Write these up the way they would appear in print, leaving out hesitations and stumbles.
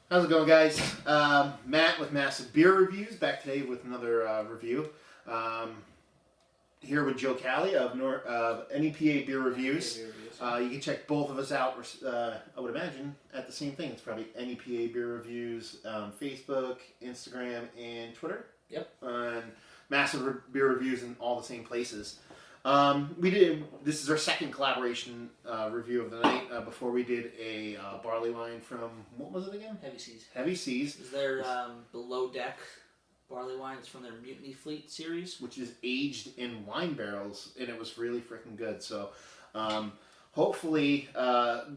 How's it going, guys? Matt with Massive Beer Reviews, back today with another review. Um, Here with Joe Cali of NEPA Beer Reviews. You can check both of us out, I would imagine, at the same thing. It's probably NEPA Beer Reviews on Facebook, Instagram, and Twitter. Yep. And Massive Beer Reviews in all the same places. This is our second collaboration review of the night. Before we did a Barleywine from, what was it again? Heavy Seas. Heavy Seas. Is their below deck Barleywine? It's from their Mutiny Fleet series. Which is aged in wine barrels, and it was really freaking good. So, hopefully,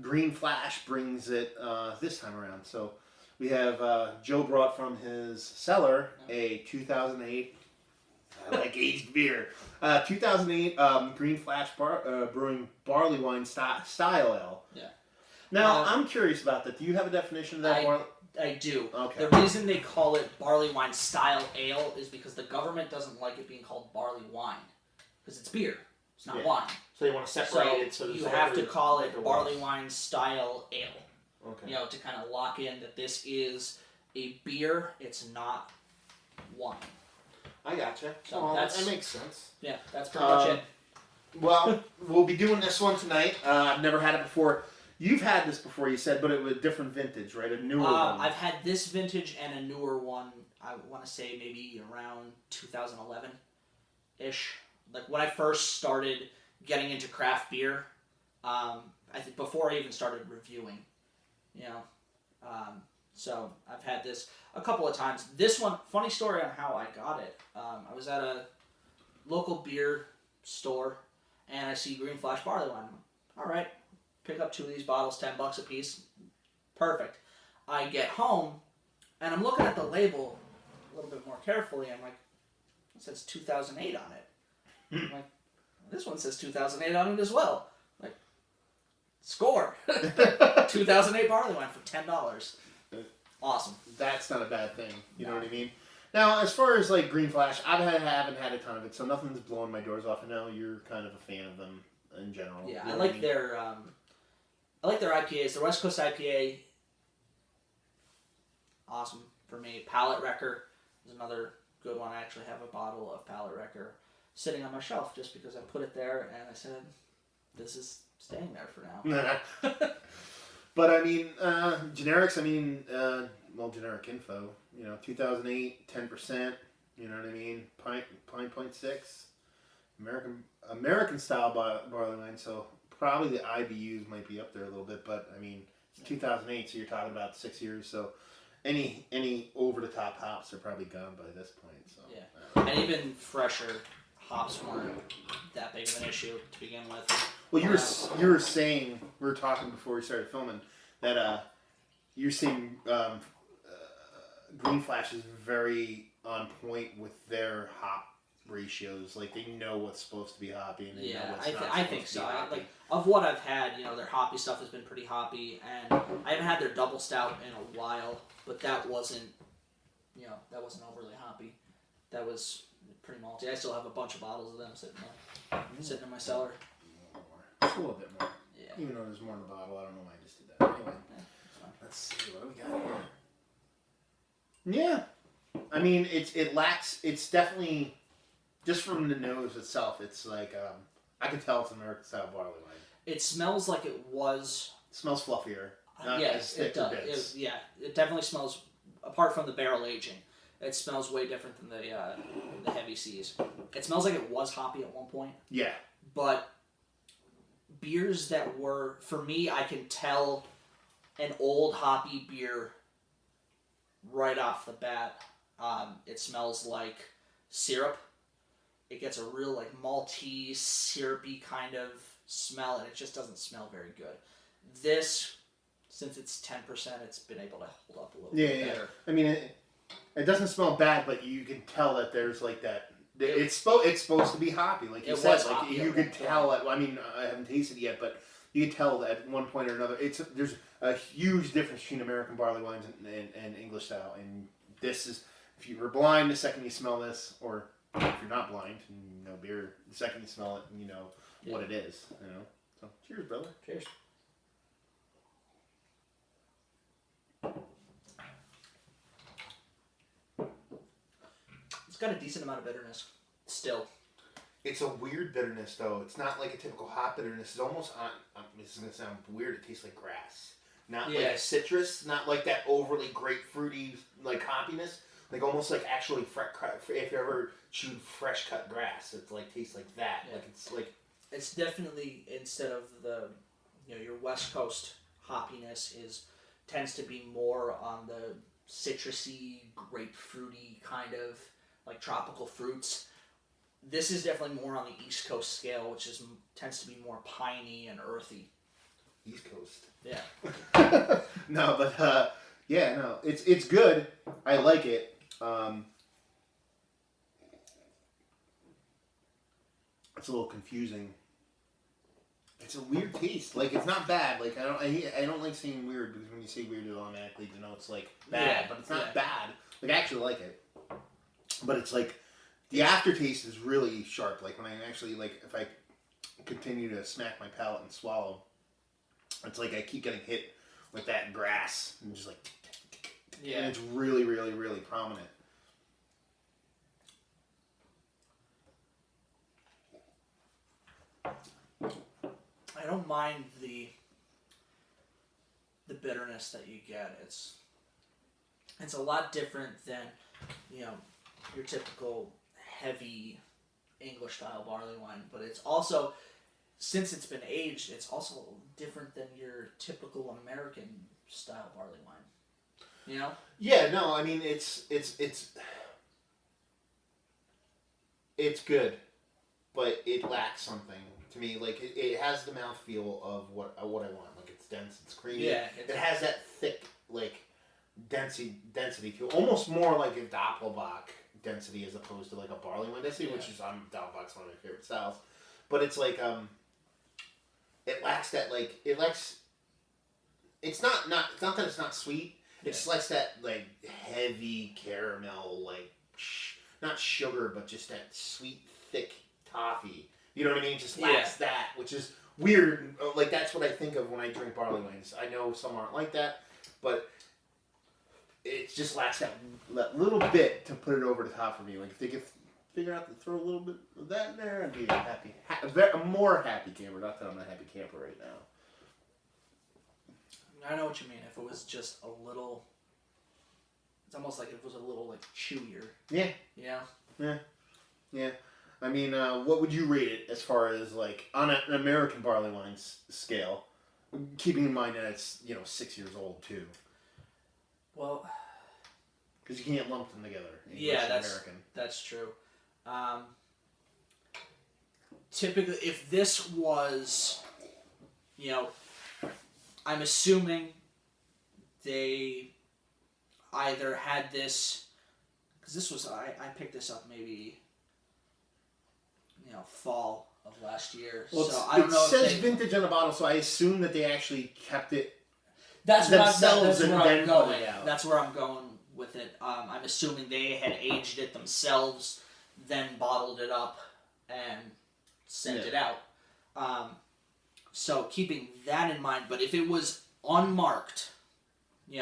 Green Flash brings it this time around. So, we have Joe brought from his cellar a 2008. I like aged beer. 2008 Green Flash Brewing Barleywine style ale. Yeah. Now, I'm curious about that. Do you have a definition of that? I do. Okay. The reason they call it Barleywine style ale is because the government doesn't like it being called barley wine. Because it's beer. It's not wine. So they want to separate it. So you have to call it Barleywine style ale. Okay. You know, to kind of lock in that this is a beer. It's not wine. I gotcha. So well, that makes sense. Yeah, that's pretty much it. Well, we'll be doing this one tonight. I've never had it before. You've had this before, you said, but it was a different vintage, right? A newer one. I've had this vintage and a newer one, I want to say maybe around 2011-ish. Like when I first started getting into craft beer, I think before I even started reviewing, you know. So I've had this a couple of times. This one, funny story on how I got it. I was at a local beer store, and I see Green Flash Barleywine. All right, pick up 2 of these bottles, $10 a piece. Perfect. I get home, and I'm looking at the label a little bit more carefully. I'm like, it says 2008 on it. I'm like, this one says 2008 on it as well. Like, score. 2008 Barleywine for $10. Awesome. That's not a bad thing. You know what I mean? Now, as far as like Green Flash, haven't had a ton of it, so nothing's blowing my doors off. And now you're kind of a fan of them in general. Yeah, you know I like their IPAs. The West Coast IPA, awesome for me. Palate Wrecker is another good one. I actually have a bottle of Palate Wrecker sitting on my shelf just because I put it there and I said, this is staying there for now. But I mean, generics. I mean, generic info. You know, 2008, 10%. You know what I mean? Pint 0.6. American style barley wine. So probably the IBUs might be up there a little bit. But I mean, it's 2008, so you're talking about 6 years. So any over the top hops are probably gone by this point. So yeah, and even fresher hops weren't that big of an issue to begin with. Well, you were saying, we were talking before we started filming, that you're saying Green Flash is very on point with their hop ratios. Like, they know what's supposed to be hoppy and they know what's not supposed I think to be so. hoppy. Like, of what I've had, you know, their hoppy stuff has been pretty hoppy, and I haven't had their double stout in a while, but that wasn't overly hoppy. That was pretty malty. I still have a bunch of bottles of them sitting in my cellar. Just a little bit more. Yeah. Even though there's more in the bottle, I don't know why I just did that. Anyway, let's see what we got here. Yeah, I mean it lacks. It's definitely just from the nose itself. It's like I can tell it's American style barley wine. It smells like it was. It smells fluffier. Not Yes, as thick it does. bits. It definitely smells. Apart from the barrel aging, it smells way different than the Heavy Seas. It smells like it was hoppy at one point. Yeah, but beers that were, for me, I can tell an old hoppy beer right off the bat. It smells like syrup. It gets a real like malty, syrupy kind of smell, and it just doesn't smell very good. This, since it's 10%, it's been able to hold up a little bit better. I mean, it doesn't smell bad, but you can tell that there's like that. It's supposed to be hoppy, like you said. Like you could tell. I mean, I haven't tasted it yet, but you can tell that at one point or another. There's a huge difference between American barley wines and English style. And this is, if you were blind, the second you smell this, or if you're not blind and you know beer, the second you smell it, you know what it is. You know. So cheers, brother. Cheers. got a decent amount of bitterness still. It's a weird bitterness, though. It's not like a typical hop bitterness. It's almost this is going to sound weird. It tastes like grass. Not like a citrus. Not like that overly grapefruity, like, hoppiness. Like, almost like actually if you ever chewed fresh cut grass, it's like tastes like that. Yeah. Like, it's like... It's definitely, instead of the, your West Coast hoppiness tends to be more on the citrusy, grapefruity kind of, like, tropical fruits. This is definitely more on the East Coast scale, which tends to be more piney and earthy. East Coast. Yeah. No, but it's good. I like it. It's a little confusing. It's a weird taste. Like, it's not bad. Like, I don't like saying weird because when you say weird, it automatically denotes like bad. But it's not bad. Like, I actually like it. But it's like the aftertaste is really sharp. Like, when I actually, like, if I continue to smack my palate and swallow, it's like I keep getting hit with that grass and just like, and it's really, really, really prominent. I don't mind the bitterness that you get. It's a lot different than, your typical heavy English style barley wine, but it's also, since it's been aged, it's also different than your typical American style barley wine. Yeah, no, I mean it's good, but it lacks something to me. Like it has the mouthfeel of what I want. Like it's dense, it's creamy. Yeah, it has that thick like density to it. Almost more like a Doppelbock density as opposed to like a barley wine density, which is Doppelbock's one of my favorite styles. But it's like it lacks that like it's not that it's not sweet. It just lacks that like heavy caramel, like not sugar, but just that sweet thick toffee. You know what I mean? Just lacks that, which is weird. Like that's what I think of when I drink barley wines. I know some aren't like that, but it just lacks that little bit to put it over the top for me. Like if they could figure out to throw a little bit of that in there, I'd be a more happy camper. Not that I'm a happy camper right now. I know what you mean. If it was just a little, it's almost like if it was a little like chewier. Yeah. Yeah. Yeah. I mean, what would you rate it as far as like on an American barley wine scale, keeping in mind that it's 6 years old too. Well, because you can't lump them together. English and American. That's true. Typically, if this was, I'm assuming they either had this, because this was, I picked this up maybe, fall of last year. Well, so I don't know. It says vintage on the bottle, so I assume that they actually kept it that's themselves where and then I'm going. put it out. That's where I'm going with it. I'm assuming they had aged it themselves, then bottled it up, and sent it out. So keeping that in mind, but if it was unmarked, and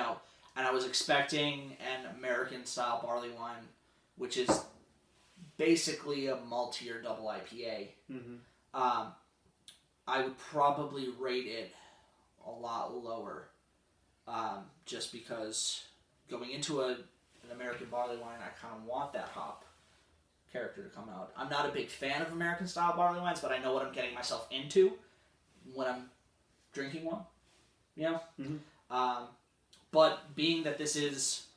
I was expecting an American style barley wine, which is basically a maltier double IPA, I would probably rate it a lot lower, just because going into an American barley wine, I kind of want that hop character to come out. I'm not a big fan of American style barley wines, but I know what I'm getting myself into when I'm drinking one. But being that this is,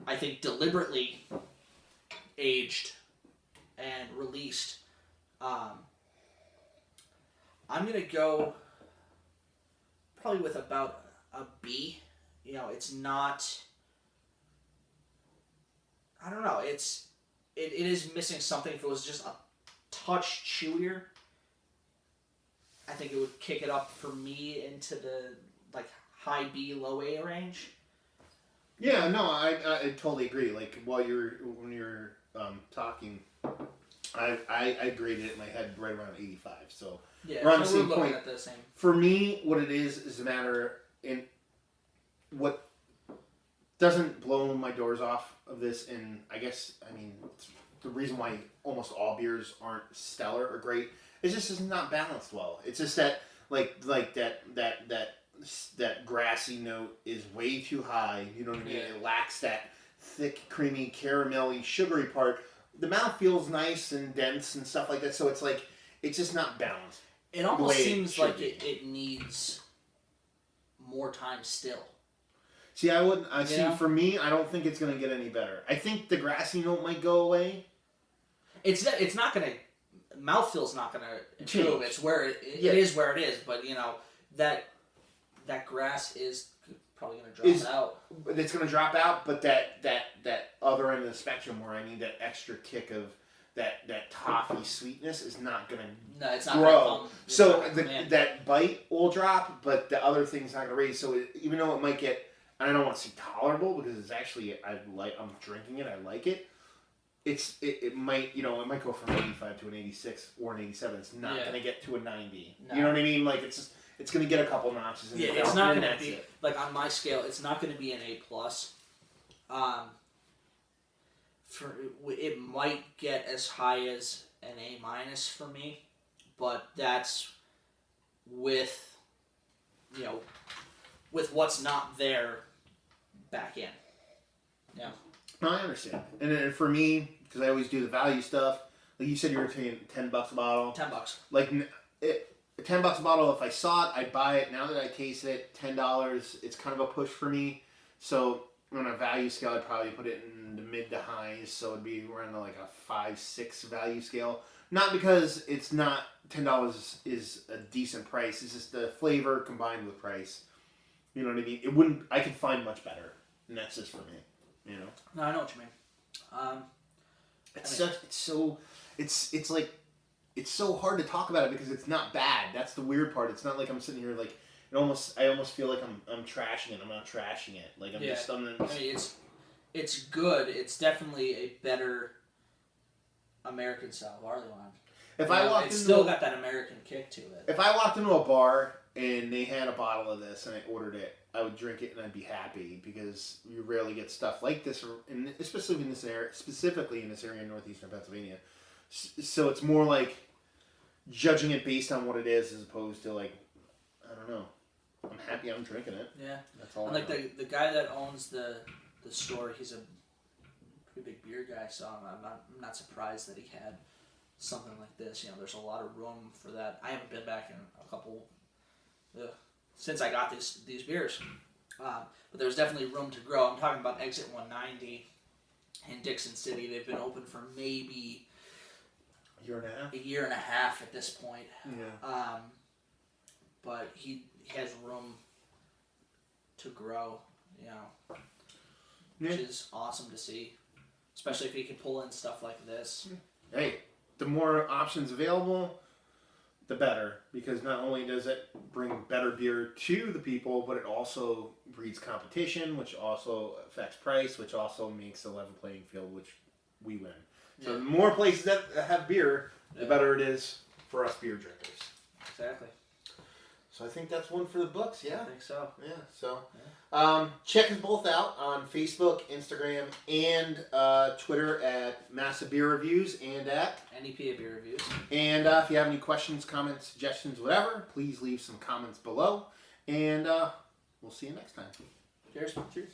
I think, deliberately aged and released, I'm gonna go probably with about a B. It's not, I don't know, it is missing something. If it was just a touch chewier, I think it would kick it up for me into the like high B, low A range. Yeah, no, I totally agree. Like when you're talking, I graded it in my head right around 85. So we're on the same point. At the same. For me, what it is a matter in what doesn't blow my doors off of this, and I guess the reason why almost all beers aren't stellar or great is just it's not balanced well. It's just that that grassy note is way too high. You know what I mean? It lacks that thick, creamy, caramelly, sugary part. The mouth feels nice and dense and stuff like that. So it's like it's just not balanced. It almost seems like it needs more time still. See, I wouldn't. See, for me, I don't think it's going to get any better. I think the grassy note might go away. It's not going to. Mouthfeel's not going to improve. It's where it is where it is. But that grass is probably going to drop out. It's going to drop out. But that other end of the spectrum where I need that extra kick of that toffee sweetness is not going to no, it's not grow. So that bite will drop, but the other thing's not going to raise. So even though it might get, I don't want to say tolerable because it's actually I'm drinking it. I like it. It might it might go from an 85 to an 86 or an 87. It's not going to get to a 90. No. You know what I mean? Like it's going to get a couple notches. In it's not going to be like on my scale. It's not going to be an A+. It might get as high as an A- for me, but that's with what's not there back in. Yeah. No, I understand. And for me, because I always do the value stuff, like you said, you were paying $10 a bottle. $10. Like $10 a bottle. If I saw it, I'd buy it. Now that I taste it, $10. It's kind of a push for me. So on a value scale, I'd probably put it in the mid to highs. So it'd be around like a 5-6 value scale. Not because it's not $10 is a decent price. It's just the flavor combined with price. You know what I mean? It wouldn't. I could find much better, and that's just for me. You know. No, I know what you mean. It's so hard to talk about it because it's not bad. That's the weird part. It's not like I'm sitting here like I almost feel like I'm trashing it. I'm not trashing it. Like I'm just. I mean, it's good. It's definitely a better American style Barleywine. If I walked it's still got that American kick to it. If I walked into a bar and they had a bottle of this and I ordered it, I would drink it and I'd be happy because you rarely get stuff like this, especially in this area, specifically in this area in northeastern Pennsylvania. So it's more like judging it based on what it is as opposed to like, I don't know. I'm happy I'm drinking it. Yeah. That's all. And like the guy that owns the store, he's a pretty big beer guy, so I'm not surprised that he had something like this. There's a lot of room for that. I haven't been back in a couple since I got these beers, but there's definitely room to grow. I'm talking about Exit 190 in Dixon City. They've been open for maybe a year and a half at this point. Yeah. But he has room to grow, which is awesome to see, especially if he can pull in stuff like this. Hey, the more options available, the better, because not only does it bring better beer to the people, but it also breeds competition, which also affects price, which also makes a level playing field, which we win. So the more places that have beer, the better it is for us beer drinkers. Exactly. So I think that's one for the books, yeah? I think so. Yeah, so check us both out on Facebook, Instagram, and Twitter at Massive Beer Reviews and at NEPA Beer Reviews. And if you have any questions, comments, suggestions, whatever, please leave some comments below. And we'll see you next time. Cheers. Cheers.